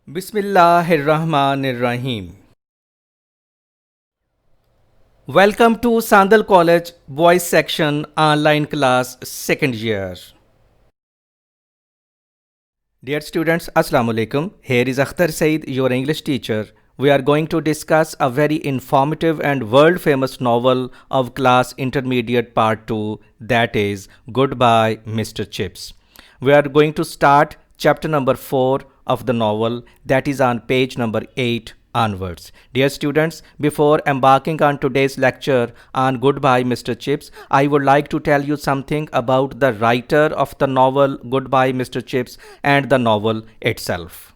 Bismillahirrahmanirrahim. Welcome to Sandal College Voice Section Online Class Second Year. Dear students, Assalamu alaikum. Here is Akhtar Saeed, your English teacher. We are going to discuss a very informative and world famous novel of class intermediate part 2, that is Goodbye Mr. Chips. We are going to start chapter number 4 of the novel, that is on page number 8 onwards. Dear students, before embarking on today's lecture on Goodbye Mr. Chips, I would like to tell you something about the writer of the novel Goodbye Mr. Chips and the novel itself.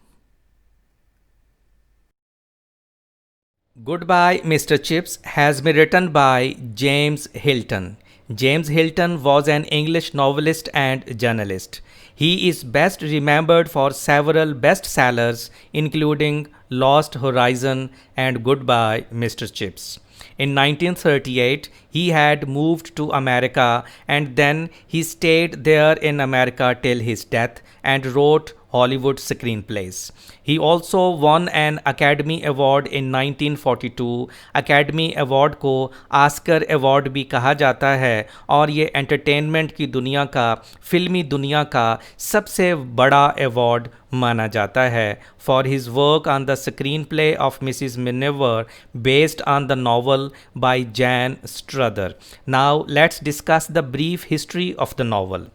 Goodbye Mr. Chips has been written by James Hilton. James Hilton was an English novelist and journalist. He is best remembered for several bestsellers, including Lost Horizon and Goodbye Mr. Chips. In 1938, he had moved to America and then he stayed there in America till his death and wrote Hollywood screenplays. He also won an Academy Award in 1942. Academy Award को Oscar award भी कहा जाता है और ये entertainment की दुनिया का, फिल्मी दुनिया का सबसे बड़ा अवार्ड माना जाता है for his work on the screen play of Mrs Miniver based on the novel by Jan Struther. Now let's discuss the brief history of the novel.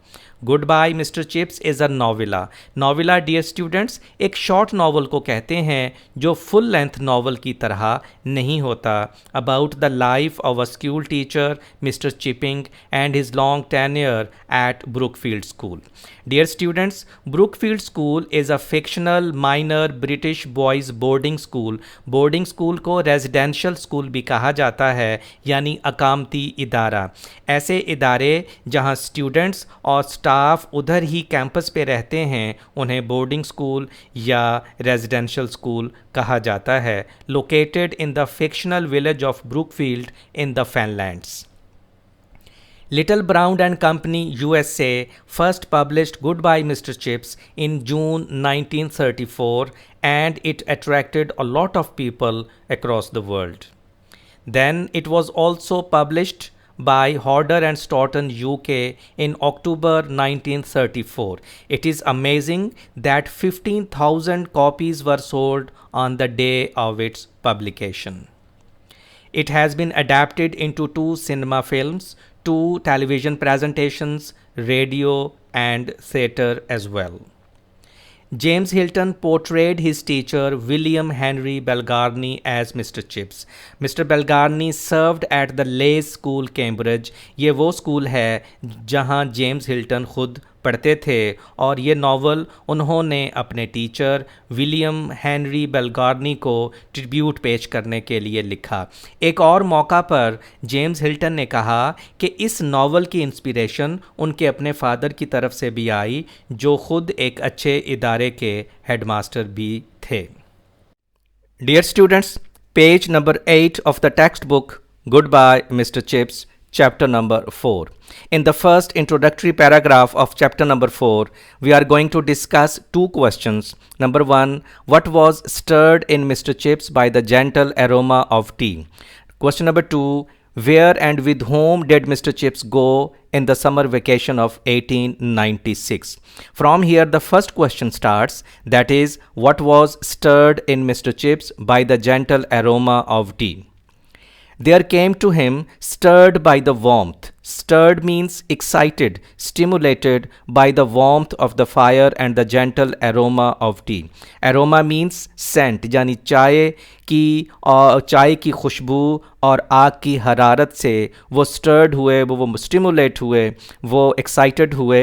Goodbye mister Chips is a novella. Novella dear students एक short novel को कहते हैं जो full length novel की तरह नहीं होता. About the life of a school teacher mister Chipping and his long tenure at Brookfield school. Dear students Brookfield school is a fictional minor British boys boarding school. Boarding school को residential school भी कहा जाता है यानी अकामती इदारा. ऐसे इदारे जहां स्टूडेंट्स और स्टाफ उधर ही कैंपस पे रहते हैं उन्हें बोर्डिंग स्कूल या रेजिडेंशियल स्कूल कहा जाता है. Located in the fictional village of Brookfield in the Fenlands. Little Brown and Company USA first published Goodbye Mr. Chips in June 1934 and it attracted a lot of people across the world. Then it was also published by Hodder and Stoughton UK in October 1934. It is amazing that 15,000 copies were sold on the day of its publication. It has been adapted into 2 cinema films, 2 television presentations, radio and theatre as well. James Hilton portrayed his teacher William Henry Belgarny as Mr. Chips. Mr. Belgarny served at the Leys School, Cambridge. ये वो school है जहाँ James Hilton खुद पढ़ते थे और ये novel उन्होंने अपने टीचर विलियम हेनरी बेलगार्नी को ट्रिब्यूट पेश करने के लिए लिखा. एक और मौका पर जेम्स हिल्टन ने कहा कि इस नावल की इंस्पिरेशन उनके अपने फादर की तरफ से भी आई जो खुद एक अच्छे इदारे के हेडमास्टर भी थे. Dear students, page number 8 of the text book goodbye mister Chips, chapter number 4. In the first introductory paragraph of chapter number 4, we are going to discuss 2 questions. Number 1, what was stirred in Mr. Chips by the gentle aroma of tea? Question number 2, where and with whom did Mr. Chips go in the summer vacation of 1896? From here the first question starts, that is, what was stirred in Mr. Chips by the gentle aroma of tea? There came to him, stirred by the warmth. Stirred means excited, stimulated by the warmth of the fire and the gentle aroma of tea. Aroma means scent, यानी चाय की खुशबू और आग की हरारत से वो stirred हुए, वो stimulate हुए, वो excited हुए.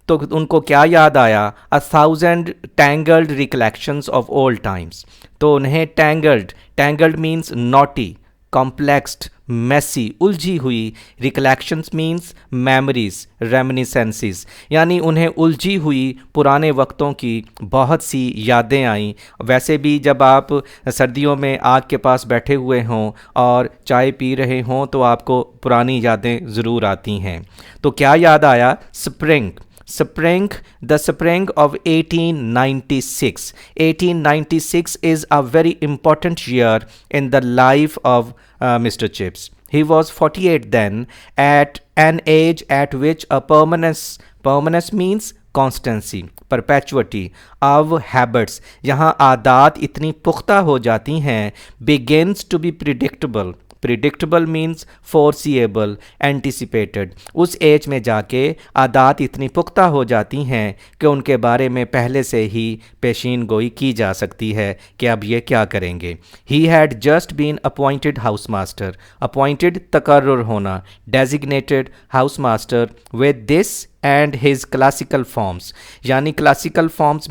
तो उनको क्या याद आया? 1,000 tangled recollections of old times. तो उन्हें tangled means naughty, complexed, messy, उलझी हुई. रिकलेक्शंस मीन्स मेमोरीज, रेमिनिसेंसेस, यानी उन्हें उलझी हुई पुराने वक्तों की बहुत सी यादें आईं. वैसे भी जब आप सर्दियों में आग के पास बैठे हुए हों और चाय पी रहे हों तो आपको पुरानी यादें ज़रूर आती हैं. तो क्या याद आया? Spring, The spring of 1896. 1896 is a very important year in the life of Mr. Chips. He was 48 then, at an age at which a permanence means constancy, perpetuity of habits, यहाँ आदात इतनी पुख्ता हो जाती हैं, begins to be predictable. Predictable means foreseeable, anticipated. उस as में जाके आदात इतनी पुख्ता हो जाती हैं कि उनके बारे में पहले से ही पेशीन गोई की जा सकती है कि अब ये क्या करेंगे। He had just been appointed house master. Appointed तकर्रुर होना, designated house master with this and his classical forms, यानी क्लासिकल फॉर्म्स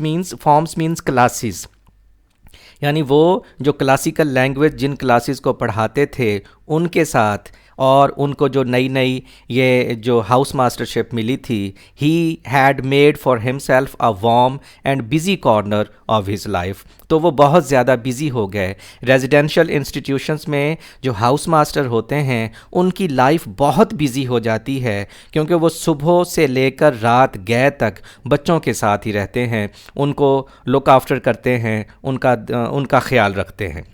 मीन्स क्लासेस, यानी वो जो क्लासिकल लैंग्वेज जिन क्लासेस को पढ़ाते थे उनके साथ, और उनको जो नई नई ये जो हाउस मास्टरशिप मिली थी, he had made for himself a warm and busy corner of his life. तो वो बहुत ज़्यादा बिजी हो गए। रेजिडेंशियल इंस्टीट्यूशंस में जो हाउस मास्टर होते हैं उनकी लाइफ बहुत बिजी हो जाती है, क्योंकि वो सुबह से लेकर रात गए तक बच्चों के साथ ही रहते हैं, उनको लुक आफ्टर करते हैं, उनका ख्याल रखते हैं।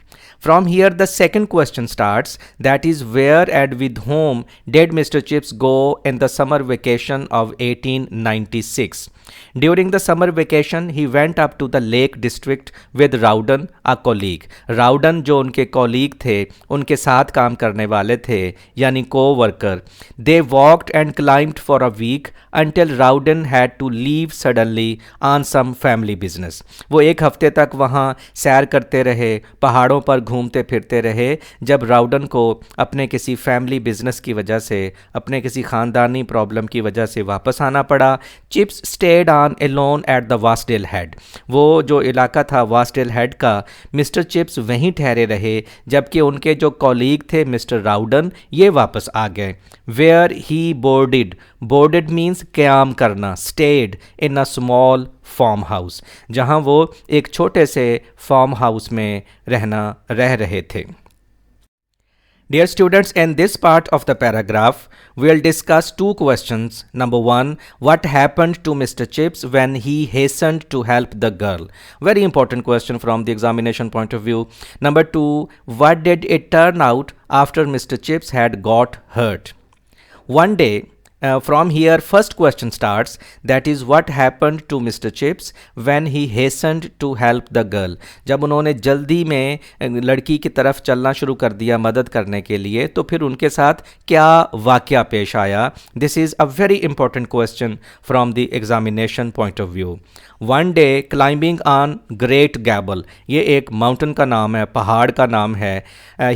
From here the second question starts, that is, where and with whom did Mr. Chips go in the summer vacation of 1896? During the summer vacation he went up to the Lake District with Rowden, a colleague. Rowden जो उनके colleague थे, उनके साथ काम करने वाले थे, यानी co-worker. They walked and climbed for a week until Rowden had to leave suddenly on some family business. वो एक हफ्ते तक वहाँ सैर करते रहे, पहाड़ों पर घूमते फिरते रहे, जब राउडन को अपने किसी फैमिली बिजनेस की वजह से, अपने किसी ख़ानदानी प्रॉब्लम की वजह से वापस आना पड़ा। Chips stayed on alone at the Wasdale Head. वो जो इलाका था वास्डेल हेड का, मिस्टर चिप्स वहीं ठहरे रहे, जबकि उनके जो कॉलीग थे मिस्टर राउडन, ये वापस आ गए। वेयर ही बोर्डेड मीन्स क़याम करना, stayed in a small farm house, जहां वो एक छोटे से फार्म हाउस में रह रहे थे। Dear students, in this part of the paragraph, we'll discuss two questions. Number one, what happened to Mr. Chips when he hastened to help the girl? Very important question from the examination point of view. Number two, what did it turn out after Mr. Chips had got hurt? One day, from here first question starts, that is, what happened to Mr. Chips when he hastened to help the girl? जब उन्होंने जल्दी में लड़की की तरफ चलना शुरू कर दिया मदद करने के लिए, तो फिर उनके साथ क्या वाक़या पेश आया? This is a very important question from the examination point of view. One day climbing on Great Gable, ये एक माउंटेन का नाम है, पहाड़ का नाम है।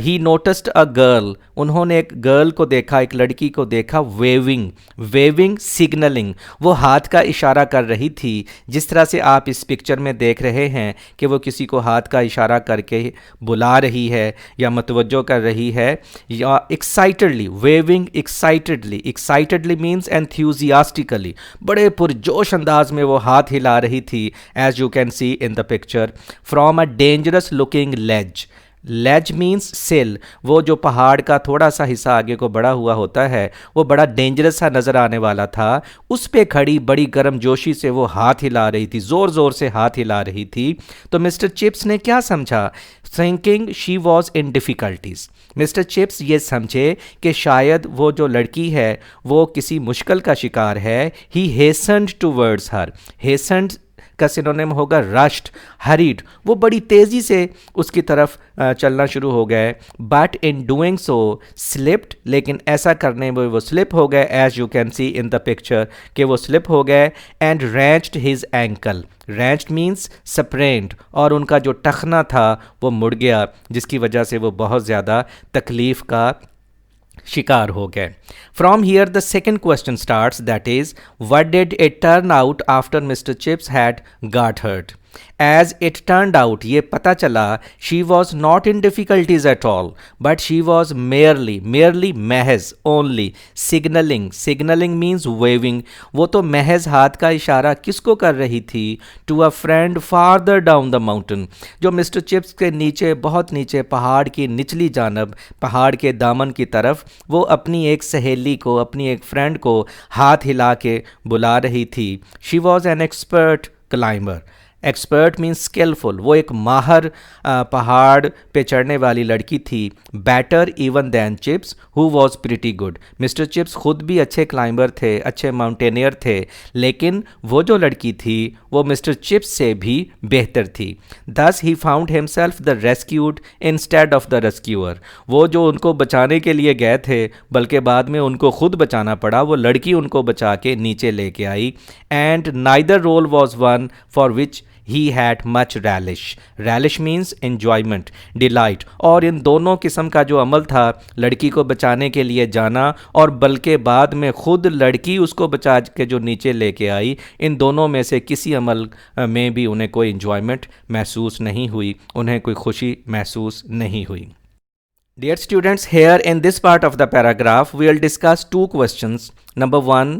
He noticed a girl, उन्होंने एक गर्ल को देखा, एक लड़की को देखा, वेविंग सिग्नलिंग, वो हाथ का इशारा कर रही थी, जिस तरह से आप इस पिक्चर में देख रहे हैं कि वो किसी को हाथ का इशारा करके बुला रही है या मतवज्जो कर रही है, या excitedly, waving excitedly means enthusiastically, बड़े पुरजोश अंदाज में वो हाथ हिला रही थी, as you can see in the picture, from a dangerous looking ledge means sill, वो जो पहाड़ का थोड़ा सा हिस्सा आगे को बढ़ा हुआ होता है, वो बड़ा डेंजरस सा नज़र आने वाला था। उस पे खड़ी बड़ी गर्मजोशी से वो हाथ हिला रही थी, ज़ोर ज़ोर से हाथ हिला रही थी। तो मिस्टर चिप्स ने क्या समझा? Thinking she was in difficulties. Mister chips ये समझे कि शायद वो जो लड़की है वो किसी मुश्किल का शिकार है। ही हेसन्ड टूवर्ड्स हर, हेसन्ड का सिनोनिम होगा रश्ड, हरीड, वो बड़ी तेज़ी से उसकी तरफ चलना शुरू हो गए। But in doing so slipped, लेकिन ऐसा करने में वो स्लिप हो गए, as you can see in the picture कि वो स्लिप हो गए। And wrenched his ankle, wrenched means sprained, और उनका जो टखना था वो मुड़ गया, जिसकी वजह से वो बहुत ज़्यादा तकलीफ़ का शिकार हो गए। From here the second question starts, that is, what did it turn out after Mr Chips had got hurt? As it turned out, ये पता चला, she was not in difficulties at all, but she was merely महज, only signalling, signalling means waving, वो तो महज हाथ का इशारा किसको कर रही थी, to a friend farther down the mountain, जो मिस्टर चिप्स के नीचे, बहुत नीचे, पहाड़ की निचली जानब, पहाड़ के दामन की तरफ, वो अपनी एक सहेली को, अपनी एक फ्रेंड को हाथ हिला के बुला रही थी। She was an expert climber, expert means skillful, वो एक माहर पहाड़ पे चढ़ने वाली लड़की थी। Better even than Chips who was pretty good, mister Chips खुद भी अच्छे क्लाइंबर थे, अच्छे माउंटेनियर थे, लेकिन वो जो लड़की थी वो मिस्टर चिप्स से भी बेहतर थी। दस he found himself the rescued instead of the rescuer, वो जो उनको बचाने के लिए गए थे बल्कि बाद में उनको खुद बचाना पड़ा, वो लड़की उनको बचा के नीचे लेके आई। And neither role was one for which he had much relish, relish means enjoyment, delight, और इन दोनों किस्म का जो अमल था, लड़की को बचाने के लिए जाना और बल्कि बाद में खुद लड़की उसको बचा के जो नीचे लेके आई, इन दोनों में से किसी अमल में भी उन्हें कोई enjoyment महसूस नहीं हुई, उन्हें कोई खुशी महसूस नहीं हुई। Dear students, here in this part of the paragraph we will discuss two questions. Number one,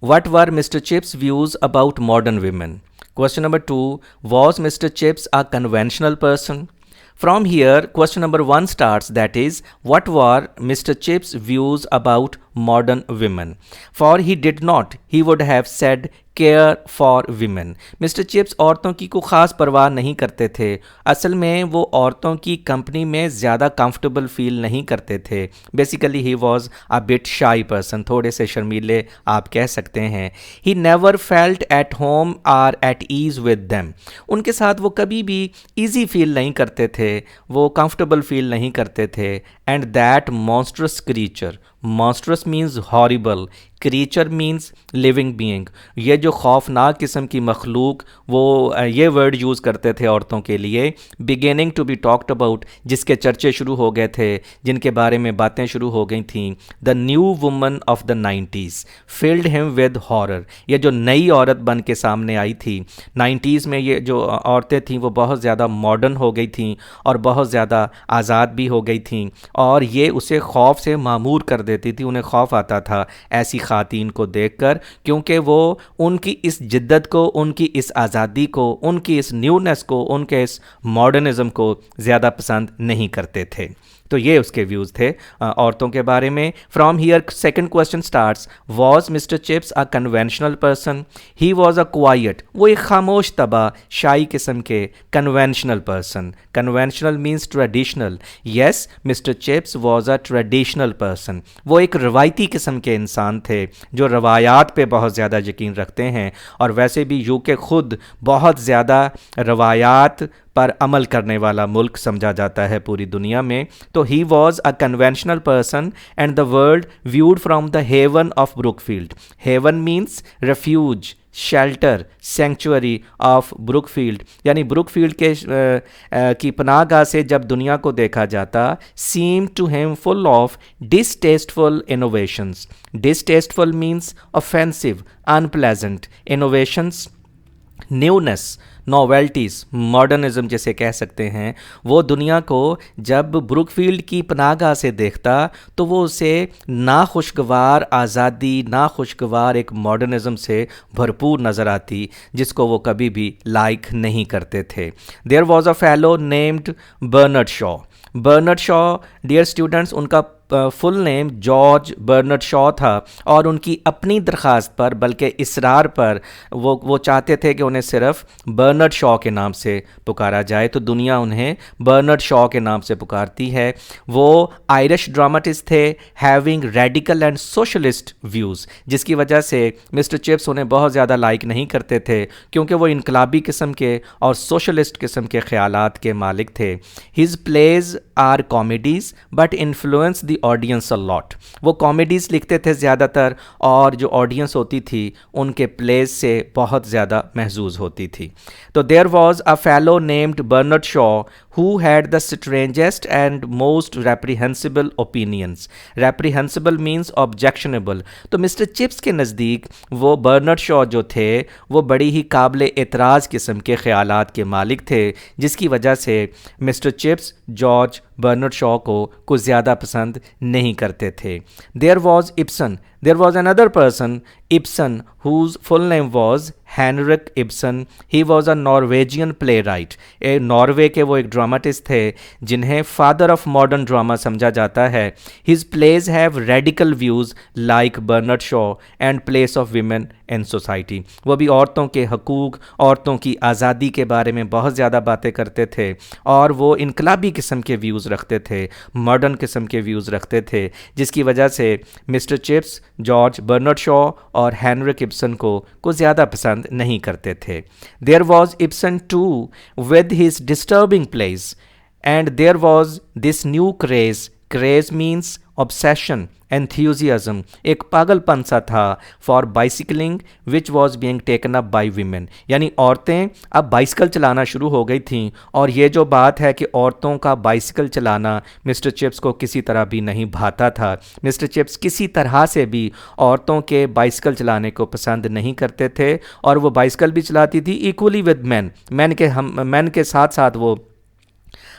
what were Mr. Chips' views about modern women? Question number two, was Mr. Chips a conventional person? From here, question number one starts, that is, what were Mr. Chips' views about modern women? For he did not, he would have said, care for women. Mister chips औरतों की को ख़ास परवाह नहीं करते थे, असल में वो औरतों की कंपनी में ज़्यादा कंफर्टेबल फील नहीं करते थे। Basically he was a bit shy person, थोड़े से शर्मीले आप कह सकते हैं। He never felt at home or at ease with them, उनके साथ वो कभी भी ईजी फील नहीं करते थे, वो कंफर्टेबल फील नहीं करते थे। And that monstrous creature, monstrous means horrible, creature means living being, ये जो खौफनाक किस्म की मखलूक, वो ये वर्ड यूज़ करते थे औरतों के लिए। Beginning to be talked about, जिसके चर्चे शुरू हो गए थे, जिनके बारे में बातें शुरू हो गई थीं। The new woman of the 90s field him with horror, ये जो नई औरत बन के सामने आई थी 90s में, ये जो औरतें थीं वो बहुत ज़्यादा मॉडर्न हो गई थीं और बहुत ज़्यादा आज़ाद भी हो गई थीं, और ये उसे खौफ से मामूर कर देती थी, उन्हें खौफ आता था ऐसी खातीन को देखकर, क्योंकि वो उनकी इस जिद्दत को, उनकी इस आज़ादी को, उनकी इस न्यूनेस को, उनके इस मॉडर्निज़म को ज़्यादा पसंद नहीं करते थे। तो ये उसके व्यूज़ थे औरतों के बारे में। From here second question starts, was mister chips a conventional person? He was a quite, वो एक खामोश तबा, शाई किस्म के conventional person. Conventional means traditional. Yes, mister chips was a traditional person, वो एक रवायती किस्म के इंसान थे जो रवायात पे बहुत ज़्यादा यकीन रखते हैं, और वैसे भी यूके खुद बहुत ज़्यादा रवायात पर अमल करने वाला मुल्क समझा जाता है पूरी दुनिया में। तो he was a conventional person and the world viewed from the haven of Brookfield. Haven means refuge, shelter, sanctuary of Brookfield, यानी ब्रुकफील्ड के की पनाहगाह से जब दुनिया को देखा जाता, seem to him full of distasteful innovations. Distasteful means offensive, unpleasant, innovations newness, novelties, modernism जैसे कह सकते हैं। वो दुनिया को जब ब्रुकफील्ड की पनाहगाह से देखता तो वो उसे नाखुशगवार आज़ादी, नाखुशगवार एक मॉडर्निज़म से भरपूर नज़र आती, जिसको वो कभी भी लाइक नहीं करते थे। There was a fellow named Bernard Shaw. Bernard Shaw, dear students, उनका full name George Bernard Shaw था, और उनकी अपनी दरख्वास्त पर, बल्कि इसरार पर, वो चाहते थे कि उन्हें सिर्फ बर्नर्ड शॉ के नाम से पुकारा जाए, तो दुनिया उन्हें बर्नर्ड शॉ के नाम से पुकारती है। वो आयरिश ड्रामाटिस्ट थे, having radical and socialist views, जिसकी वजह से मिस्टर चिप्स उन्हें बहुत ज़्यादा लाइक नहीं करते थे, क्योंकि वो इनकलाबी किस्म के और सोशलिस्ट किस्म के ख्यालात के मालिक थे। His plays are comedies but influence the the audience a lot. वो कॉमेडीज़ लिखते थे ज़्यादातर, और जो ऑडियंस होती थी उनके प्लेज से बहुत ज़्यादा महजूज होती थी। तो there was a fellow named Bernard Shaw who had the strangest and most reprehensible opinions. Reprehensible means objectionable. तो मिस्टर चिप्स के नज़दीक वो बर्नार्ड शॉ जो थे वो बड़ी ही काबिल एतराज़ किस्म के ख़यालात के मालिक थे, जिसकी वजह से mister Chips George Bernard Shaw को कुछ ज़्यादा पसंद नहीं करते थे। There was Ibsen, there was another person Ibsen whose full name was Henrik Ibsen. He was a Norwegian playwright. Norway के वो एक ड्रामाटिस्ट थे जिन्हें फादर ऑफ मॉडर्न ड्रामा समझा जाता है। His plays have radical views like Bernard Shaw and Place of Women in Society. वो भी औरतों के हकूक़, औरतों की आज़ादी के बारे में बहुत ज़्यादा बातें करते थे, और वो इनकलाबी किस्म के व्यूज़ रखते थे, मॉडर्न किस्म के व्यूज़ रखते थे, जिसकी वजह से mister Chips George Bernard Shaw और हेनरिक इब्सन को कुछ ज़्यादा पसंद नहीं करते थे। There was Ibsen too with his disturbing plays, and there was this new craze, craze means obsession, enthusiasm, एक पागलपन सा था for bicycling which was being taken up by women. यानी औरतें अब बाइसिकल चलाना शुरू हो गई थीं, और ये जो बात है कि औरतों का बाइसिकल चलाना मिस्टर चिप्स को किसी तरह भी नहीं भाता था। मिस्टर चिप्स किसी तरह से भी औरतों के बाइसिकल चलाने को पसंद नहीं करते थे, और वो बाइसिकल भी चलाती थी इक्वली विद मैन, मैन के साथ साथ वो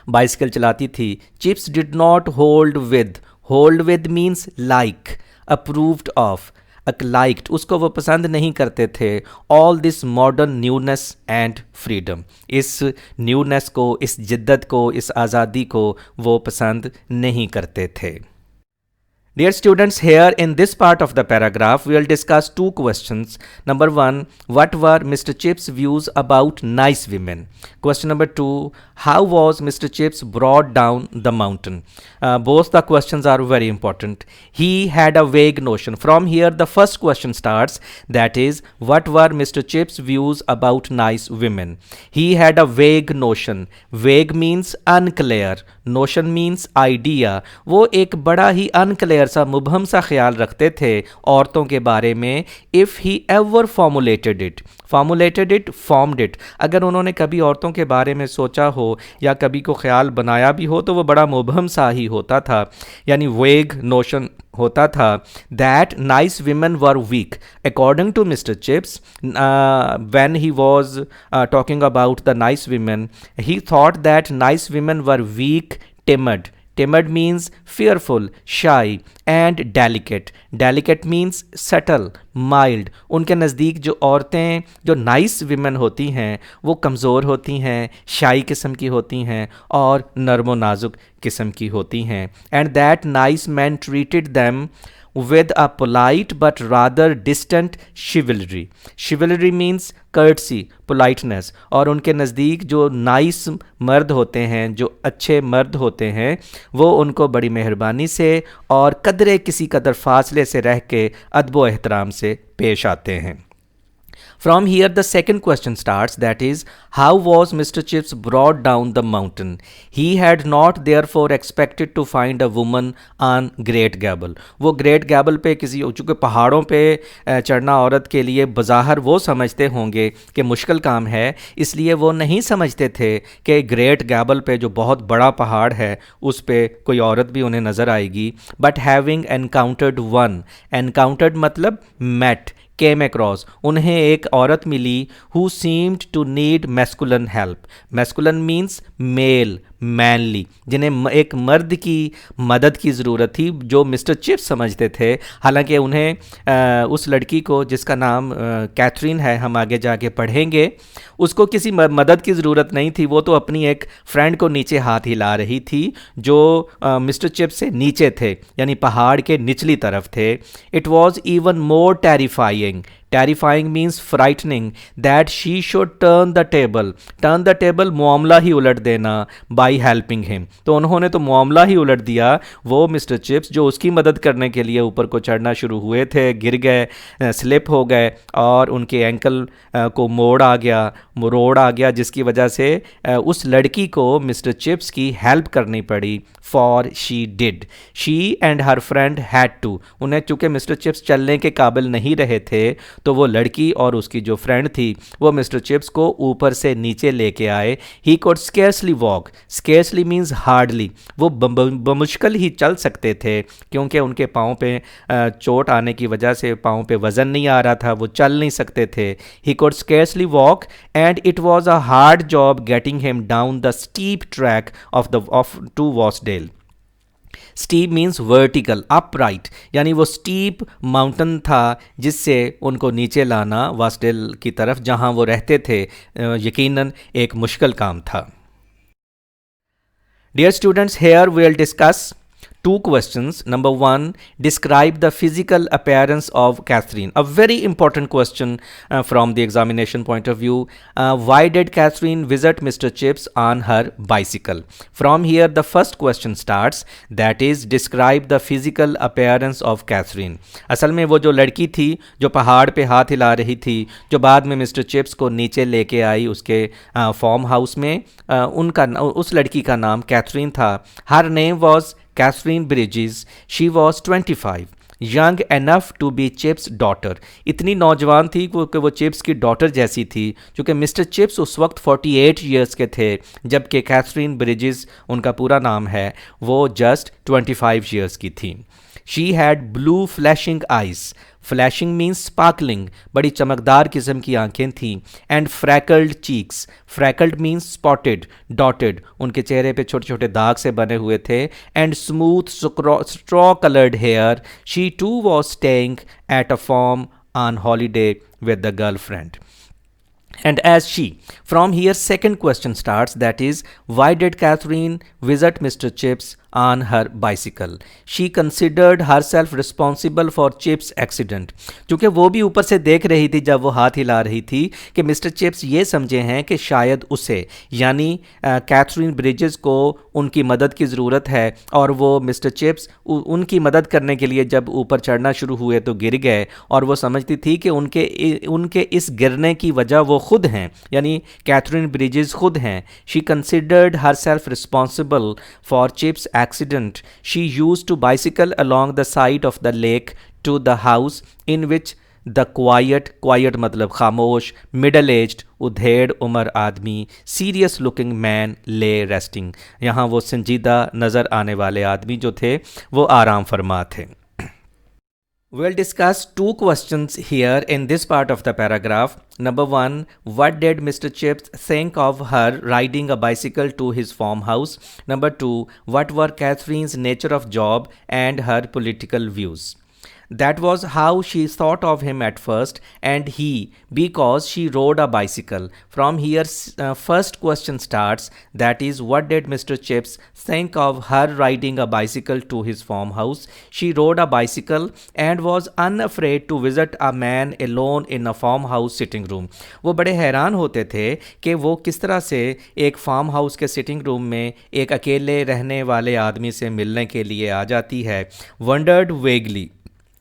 बाइसिकल चलाती थी। Chips did not hold with means like, approved of, liked, उसको वो पसंद नहीं करते थे। All this modern newness and freedom, इस न्यूनेस को, इस जिद्दत को, इस आज़ादी को वो पसंद नहीं करते थे। Dear students, here in this part of the paragraph, we will discuss two questions. Number one, what were Mr. Chips' views about nice women? Question number two, how was Mr. Chips brought down the mountain? Both the questions are very important. He had a vague notion. From here, the first question starts, that is, what were Mr. Chips' views about nice women? He had a vague notion. Vague means unclear. Notion means idea. वो एक बड़ा ही unclear सा, मुबहम सा ख्याल रखते थे औरतों के बारे में। If he ever formulated it formed it, अगर उन्होंने कभी औरतों के बारे में सोचा हो या कभी को ख्याल बनाया भी हो तो वो बड़ा मुबहम सा ही होता था, यानी वेग नोशन होता था। That nice women were weak according to mister Chips, when he was talking about the nice women, he thought that nice women were weak, timid. Timid means fearful, shy, and delicate. Delicate means subtle, mild. उनके नज़दीक जो औरतें, जो nice women होती हैं, वो कमज़ोर होती हैं, शाई किस्म की होती हैं और नरमो नाजुक किस्म की होती हैं। And that nice men treated them with a polite but rather distant chivalry. Chivalry means courtesy, politeness. और उनके नज़दीक जो नाइस मर्द होते हैं, जो अच्छे मर्द होते हैं, वो उनको बड़ी मेहरबानी से और कदरे किसी कदर फासले से रह के अदब व एहतराम से पेश आते हैं। From here the second question starts, that is, how was Mr. Chips brought down the mountain? He had not therefore expected to find a woman on Great Gable. वो ग्रेट गैबल पे किसी, चूँकि पहाड़ों पे चढ़ना औरत के लिए बज़ाहिर वो समझते होंगे कि मुश्किल काम है, इसलिए वो नहीं समझते थे कि ग्रेट गैबल पे जो बहुत बड़ा पहाड़ है उस पे कोई औरत भी उन्हें नज़र आएगी। But having encountered one, encountered मतलब मेट, came across, उन्हें एक औरत मिली who seemed to need masculine help. Masculine means male, manly, जिन्हें एक मर्द की मदद की ज़रूरत थी, जो मिस्टर चिप्स समझते थे। हालांकि उन्हें उस लड़की को, जिसका नाम कैथरीन है, हम आगे जाके पढ़ेंगे, उसको किसी मदद की ज़रूरत नहीं थी। वो तो अपनी एक फ्रेंड को नीचे हाथ हिला रही थी जो मिस्टर चिप्स से नीचे थे, यानी पहाड़ के निचली तरफ थे। It was even more terrifying, terrifying means frightening, that she should turn the table, turn the table मामला ही उलट देना, बाई हेल्पिंग हिम, तो उन्होंने तो मामला ही उलट दिया। वो मिस्टर चिप्स जो उसकी मदद करने के लिए ऊपर को चढ़ना शुरू हुए थे, गिर गए, स्लिप हो गए और उनके एंकल को मरोड़ आ गया, जिसकी वजह से उस लड़की को मिस्टर चिप्स की हेल्प करनी पड़ी। For she did, she and her friend had to, उन्हें चूंकि मिस्टर चिप्स चलने के काबिल नहीं रहे थे, तो वो लड़की और उसकी जो फ्रेंड थी वो मिस्टर चिप्स को ऊपर से नीचे लेके आए। ही could scarcely walk, scarcely means hardly, वो बमुश्किल ही चल सकते थे क्योंकि उनके पाँव पे चोट आने की वजह से पाँव पे वज़न नहीं आ रहा था, वो चल नहीं सकते थे। He could scarcely walk and it was a hard job getting him down the steep track of to Wasdale. Steep means vertical, upright, यानी वो स्टीप माउंटेन था जिससे उनको नीचे लाना वासडेल की तरफ जहां वो रहते थे यकीनन एक मुश्किल काम था। Dear students, here we will discuss two questions. Number one, describe the physical appearance of Catherine. A very important question from the examination point of view. Why did Catherine visit Mr. Chips on her bicycle? From here, the first question starts. That is, describe the physical appearance of Catherine. असल में वो जो लड़की थी जो पहाड़ पे हाथ हिला रही थी, जो बाद में मिस्टर चिप्स को नीचे लेके आई उसके फार्म हाउस में, उस लड़की का नाम कैथरीन था। Her name was Catherine Bridges. She was 25, young enough to be Chips' daughter. इतनी नौजवान थी कि वो चिप्स की डॉटर जैसी थी, क्योंकि मिस्टर चिप्स उस वक्त 48 ईयर्स के थे, जबकि कैथरीन ब्रिजेस उनका पूरा नाम है, वो जस्ट 25 ईयर्स की थी। She had blue flashing eyes, flashing means sparkling, बड़ी चमकदार किस्म की आंखें थीं। And freckled cheeks, freckled means spotted, dotted, उनके चेहरे पे छोटे छोटे दाग से बने हुए थे। And smooth straw coloured hair. She too was staying at a farm on holiday with the girlfriend. And as she, from here second question starts, that is, why did Catherine visit Mr. Chips on her bicycle? She considered herself responsible for Chips' accident. क्योंकि वो भी ऊपर से देख रही थी जब वो हाथ हिला रही थी कि मिस्टर चिप्स ये समझे हैं कि शायद उसे यानी कैथरीन ब्रिजेस को उनकी मदद की ज़रूरत है, और वो मिस्टर चिप्स उनकी मदद करने के लिए जब ऊपर चढ़ना शुरू हुए तो गिर गए, और वो समझती थी कि उनके इस गिरने की वजह वो खुद हैं, यानी कैथरीन ब्रिजेस खुद हैं। She considered her self responsible for chips accident. She used to bicycle along the side of the lake to the house in which the quiet मतलब खामोश, middle aged, उधेड़ उम्र आदमी, serious looking man lay resting. यहाँ वो संजीदा नज़र आने वाले आदमी जो थे वो आराम फरमा थे। We'll discuss two questions here in this part of the paragraph. Number one, what did Mr. Chips think of her riding a bicycle to his farmhouse? Number two, what were Catherine's nature of job and her political views? That was how she thought of him at first, and he, because she rode a bicycle. From here, first question starts, that is, what did Mr. Chips think of her riding a bicycle to his farmhouse? She rode a bicycle and was unafraid to visit a man alone in a farmhouse sitting room. वो बड़े हैरान होते थे कि वो किस तरह से एक फार्म हाउस के सिटिंग रूम में एक अकेले रहने वाले आदमी से मिलने के लिए आ जाती है। Wondered vaguely.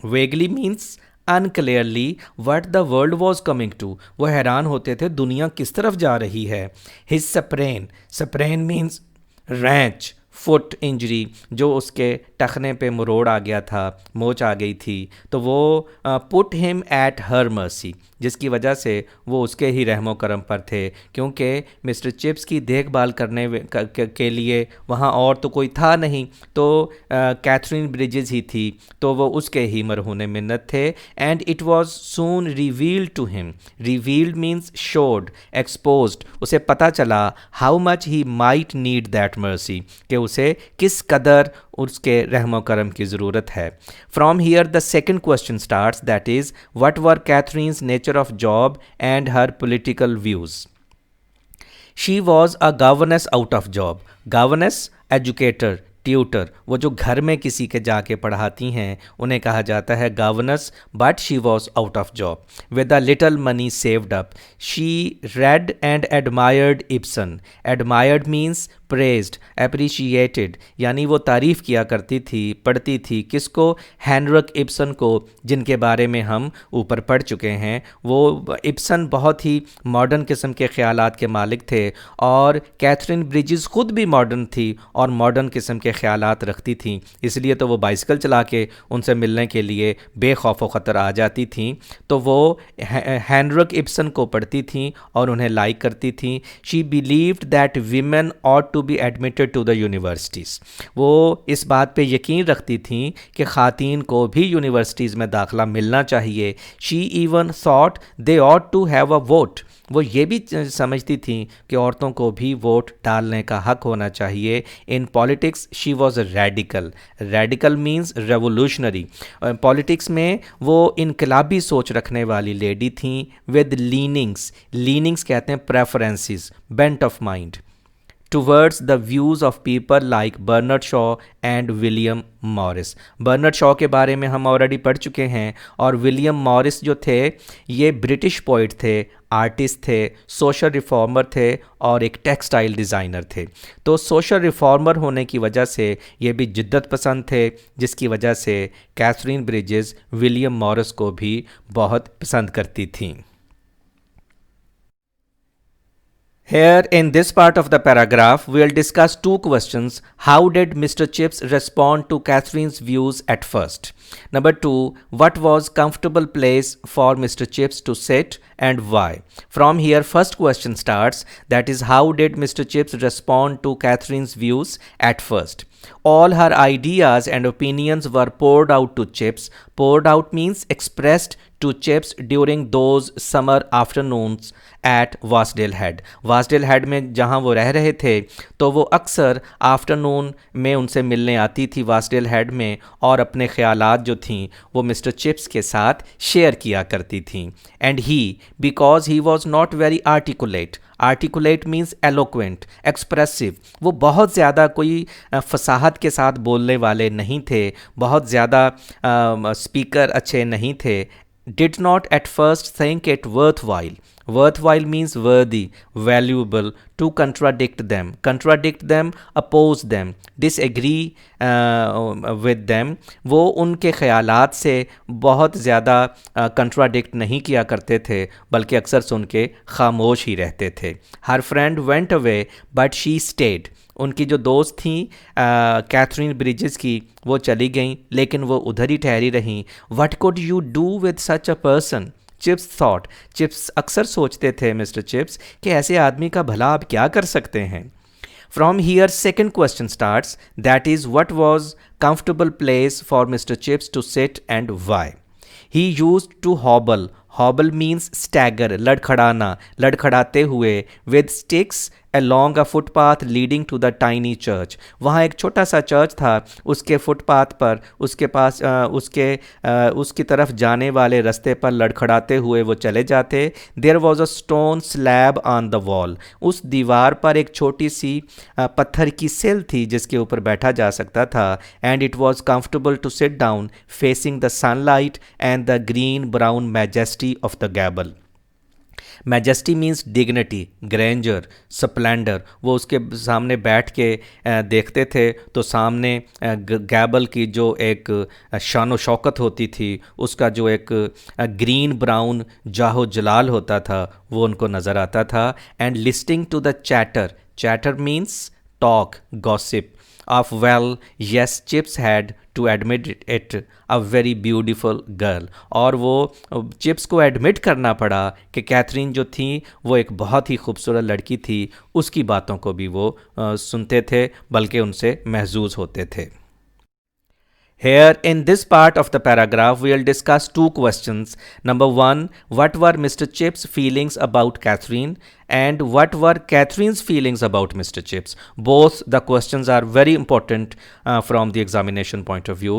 Vaguely means unclearly what the world was coming to. वो हैरान होते थे दुनिया किस तरफ जा रही है। His sprain means wrench, foot injury, जो उसके टखने पे मरोड़ आ गया था, मोच आ गई थी, तो वो put him at her mercy, जिसकी वजह से वो उसके ही रहमो करम पर थे, क्योंकि मिस्टर चिप्स की देखभाल करने के लिए वहाँ और तो कोई था नहीं, तो कैथरीन ब्रिजेस ही थी, तो वो उसके ही मरहूने मिन्नत थे। And it was soon revealed to him, revealed means showed, exposed, उसे पता चला how much he might need that mercy, कि उसे किस कदर उसके रहमो करम की ज़रूरत है। From here the second question starts, that is what were Catherine's nature of job and her political views. She was a governance out of job, governance educator, tutor वो जो घर में किसी के जाके पढ़ाती हैं उन्हें कहा जाता है governance, but she was out of job. With the little money saved up she red and admired Ibsen. Admired means praised, appreciated, यानी वो तारीफ़ किया करती थी, पढ़ती थी. किसको? हेनरिक इब्सन को, जिनके बारे में हम ऊपर पढ़ चुके हैं. वो इब्सन बहुत ही मॉडर्न किस्म के ख़यालात के मालिक थे और कैथरीन ब्रिजेस खुद भी मॉडर्न थी और मॉडर्न किस्म के ख़यालात रखती थी. इसलिए तो वो बाइसिकल चला के उनसे मिलने के लिए बेखौफ व ख़तर आ जाती थी. तो वो हेनरिक इब्सन को पढ़ती थी और उन्हें लाइक करती थी. She believed that women ought to be admitted to the universities. वो इस बात पे यकीन रखती थी कि ख़ातीन को भी यूनिवर्सिटीज़ में दाखिला मिलना चाहिए. She even thought they ought to have a vote. वो ये भी समझती थी कि औरतों को भी वोट डालने का हक होना चाहिए. In politics she was a radical. Radical means revolutionary. Politics में वो इनकलाबी सोच रखने वाली लेडी थी. विद लीनिंग्स, लीनिंग्स कहते हैं preferences, bent of mind towards the views of people like Bernard Shaw and William Morris. Bernard Shaw के बारे में हम ऑलरेडी पढ़ चुके हैं और विलियम मॉरिस जो थे ये ब्रिटिश पोइट थे, आर्टिस्ट थे, सोशल रिफॉर्मर थे और एक टेक्सटाइल डिज़ाइनर थे. तो सोशल रिफॉर्मर होने की वजह से ये भी जिद्दत पसंद थे, जिसकी वजह से कैथरीन ब्रिजेस विलियम मॉरिस को भी बहुत पसंद करती थीं. Here in this part of the paragraph, we will discuss two questions. How did Mr. Chips respond to Catherine's views at first? Number 2, what was comfortable place for Mr. Chips to sit and why? From here, first question starts, that is, how did Mr. Chips respond to Catherine's views at first? All her ideas and opinions were poured out to Chips. Poured out means expressed to Chips during those summer afternoons at Wasdale Head. Wasdale Head में जहाँ वो रह रहे थे तो वो अक्सर afternoon में उनसे मिलने आती थी वासडेल हेड में और अपने ख़यालात जो थीं वो मिस्टर चिप्स के साथ शेयर किया करती थीं. And he, because he was not very articulate. Articulate means eloquent, expressive. वो बहुत ज़्यादा कोई फसाहत के साथ बोलने वाले नहीं थे, बहुत ज़्यादा स्पीकर अच्छे नहीं थे. Did not at first think it worthwhile. Worthwhile means worthy, valuable, to contradict them. Contradict them, oppose them, disagree with them. वो उनके ख़यालात से बहुत ज़्यादा contradict नहीं किया करते थे, बल्कि अक्सर सुन के खामोश ही रहते थे. Her friend went away, but she stayed. उनकी जो दोस्त थी कैथरीन ब्रिजेस की, वो चली गईं लेकिन वो उधर ही ठहरी रहीं. What could you do with such a person? Chips thought. Chips अक्सर सोचते थे मिस्टर चिप्स कि ऐसे आदमी का भला आप क्या कर सकते हैं. From here second question starts, that is what was comfortable place for Mr Chips to sit and why. He used to hobble. Hobble means stagger, लड़खड़ाना, लड़खड़ाते हुए. With sticks along a footpath leading to the tiny church. वहाँ एक छोटा सा church था, उसके footpath पर उसके पास उसकी तरफ जाने वाले रास्ते पर लड़खड़ाते हुए वो चले जाते. There was a stone slab on the wall. उस दीवार पर एक छोटी सी पत्थर की सिल थी जिसके ऊपर बैठा जा सकता था. And it was comfortable to sit down facing the sunlight and the green brown majesty of the gable. Majesty means dignity, grandeur, splendour. वो उसके सामने बैठ के देखते थे तो सामने गैबल की जो एक शान व शौकत होती थी, उसका जो एक ग्रीन ब्राउन जाहो जलाल होता था वो उनको नज़र आता था. And listening to the chatter. Chatter means talk, gossip of, well, yes, Chips had to admit it, a very beautiful girl. और वो चिप्स को एडमिट करना पड़ा कि कैथरीन जो थी वो एक बहुत ही खूबसूरत लड़की थी. उसकी बातों को भी वो सुनते थे बल्कि उनसे महजूज होते थे. Here in this part of the paragraph, we will discuss two questions. Number 1, what were Mr. Chips' feelings about Catherine and what were Catherine's feelings about Mr. Chips? Both the questions are very important from the examination point of view.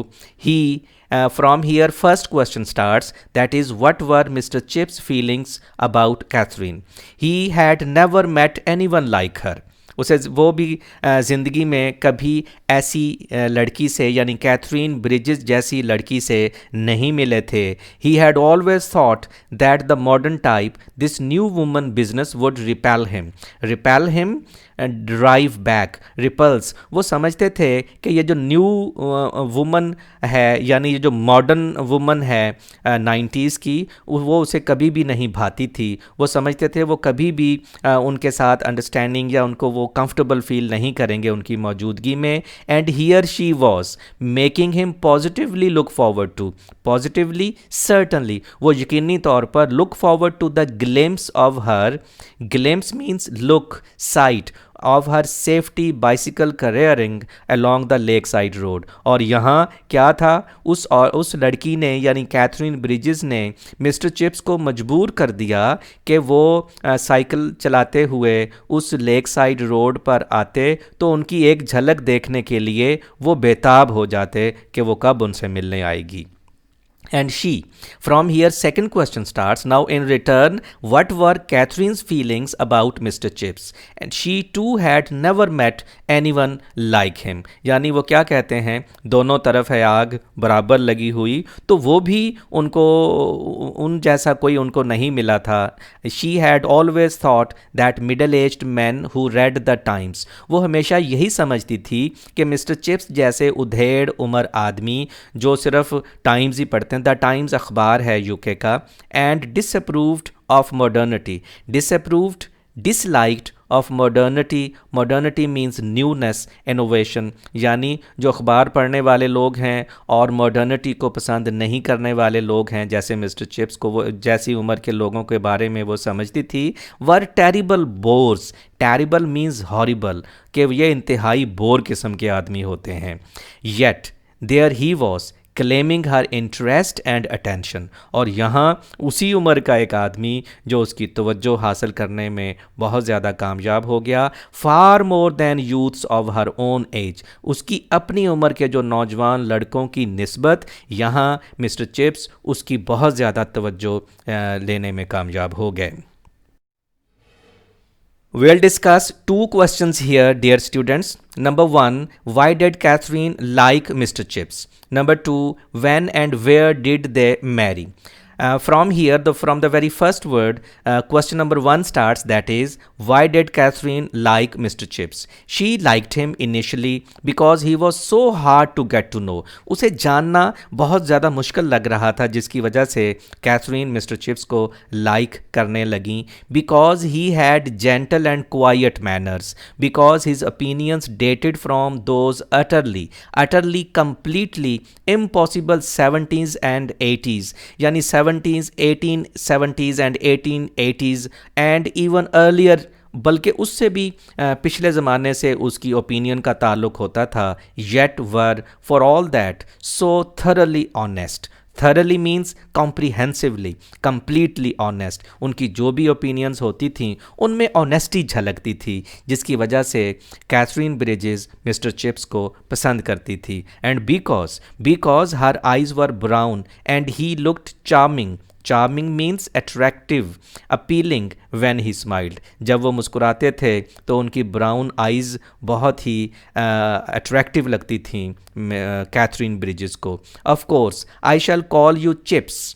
From here, first question starts, that is, what were Mr. Chips' feelings about Catherine? He had never met anyone like her. उसे वो भी ज़िंदगी में कभी ऐसी लड़की से यानी कैथरीन ब्रिजेस जैसी लड़की से नहीं मिले थे. He had always thought that the modern type this new woman business would repel him drive back. Repels, वो समझते थे कि ये जो न्यू वुमन है यानी ये जो मॉडर्न वुमन है 90s की, वो उसे कभी भी नहीं भाती थी. वो समझते थे वो कभी भी उनके साथ अंडरस्टैंडिंग या उनको वो कंफर्टेबल फील नहीं करेंगे उनकी मौजूदगी में. And here she was making him positively look forward to. Positively certainly, वो यकीनी तौर पर look forward to the glimpse of her. Glimpse means look, sight of her safety bicycle careering along the lakeside road. और यहाँ क्या था, उस लड़की ने यानी कैथरीन ब्रिजेस ने मिस्टर चिप्स को मजबूर कर दिया कि वो साइकिल चलाते हुए उस लेक साइड रोड पर आते तो उनकी एक झलक देखने के लिए वो बेताब हो जाते कि वो कब उनसे मिलने आएगी. And she, from here second question starts. Now in return, what were Catherine's feelings about Mr. Chips? And she too had never met anyone like him. यानी वो क्या कहते हैं, दोनों तरफ है आग बराबर लगी हुई, तो वो भी उनको उन जैसा कोई उनको नहीं मिला था. She had always thought that middle-aged men who read the Times, वो हमेशा यही समझती थी कि मिस्टर चिप्स जैसे उधेड़ उम्र आदमी जो सिर्फ टाइम्स ही पढ़ते, द टाइम्स अखबार है यूके का. And disapproved of modernity. Disapproved, disliked of modernity. Modernity means newness, innovation. यानी जो अखबार पढ़ने वाले लोग हैं और मॉडर्निटी को पसंद नहीं करने वाले लोग हैं जैसे मिस्टर चिप्स को वो जैसी उम्र के लोगों के बारे में वो समझती थी, were terrible bores. Terrible means horrible, कि ये इंतहाई बोर किस्म के आदमी होते हैं. Yet there he was claiming her interest and attention. और यहाँ उसी उम्र का एक आदमी जो उसकी तवज्जो हासिल करने में बहुत ज़्यादा कामयाब हो गया. Far more than youths of her own age. उसकी अपनी उम्र के जो नौजवान लड़कों की निस्बत यहाँ मिस्टर चिप्स उसकी बहुत ज़्यादा तवज्जो लेने में कामयाब हो गए. We'll discuss two questions here, dear students. Number one, why did Catherine like Mr. Chips? Number two, when and where did they marry? From here, from the very first word, question number one starts, that is, why did Catherine like Mr. Chips? She liked him initially because he was so hard to get to know. उसे जानना बहुत ज़्यादा मुश्किल लग रहा था, जिसकी वजह से कैथरीन मिस्टर चिप्स को लाइक करने लगी. Because he had gentle and quiet manners. Because his opinions dated from those utterly, completely impossible 70s and 80s. यानी 70s, 1870s and 1880s and even earlier, बल्कि उससे भी पिछले ज़माने से उसकी ओपिनियन का ताल्लुक़ होता था. Yet were for all that so thoroughly honest. Thoroughly means comprehensively, completely honest. उनकी जो भी ओपिनियंस होती थी उनमें ऑनेस्टी झलकती थी, जिसकी वजह से कैथरीन ब्रिजेस मिस्टर चिप्स को पसंद करती थी. And because her eyes were brown and he looked charming. Charming means attractive, appealing when he smiled. जब वो मुस्कुराते थे तो उनकी ब्राउन आइज़ बहुत ही अट्रैक्टिव लगती थी कैथरीन ब्रिजेस को. Of course I shall call you Chips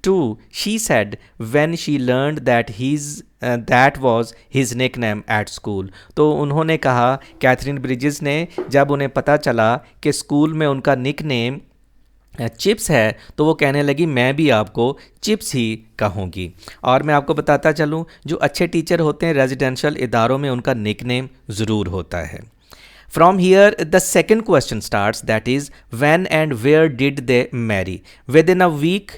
too, she said when she learned that was his nickname at school. तो उन्होंने कहा, कैथरीन ब्रिजेस ने जब उन्हें पता चला कि स्कूल में उनका निकनेम चिप्स है तो वो कहने लगी मैं भी आपको चिप्स ही कहूँगी. और मैं आपको बताता चलूँ, जो अच्छे टीचर होते हैं रेजिडेंशियल इदारों में उनका निकनेम ज़रूर होता है. From here the second question starts, that is, when and where did they marry? Within a week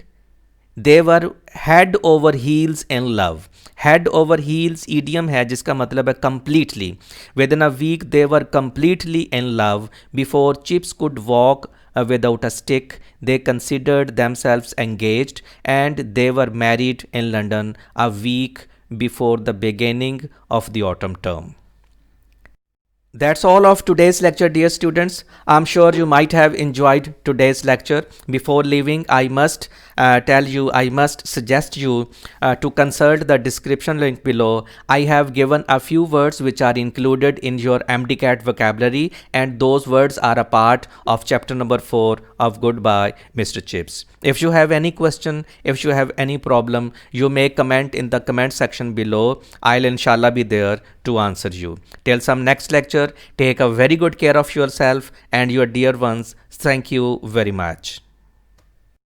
they were head over heels in love. Head over heels idiom है जिसका मतलब है completely. Within a week they were completely in love. Before Chips could walk without a stick, they considered themselves engaged and they were married in London a week before the beginning of the autumn term. That's all of today's lecture, dear students. I'm sure you might have enjoyed today's lecture. Before leaving, I must I must suggest you to consult the description link below. I have given a few words which are included in your MDCAT vocabulary, and those words are a part of chapter number 4 of Goodbye, Mr. Chips. If you have any question, if you have any problem, you may comment in the comment section below. I'll inshallah be there to answer you. Till some next lecture, take a very good care of yourself and your dear ones. Thank you very much.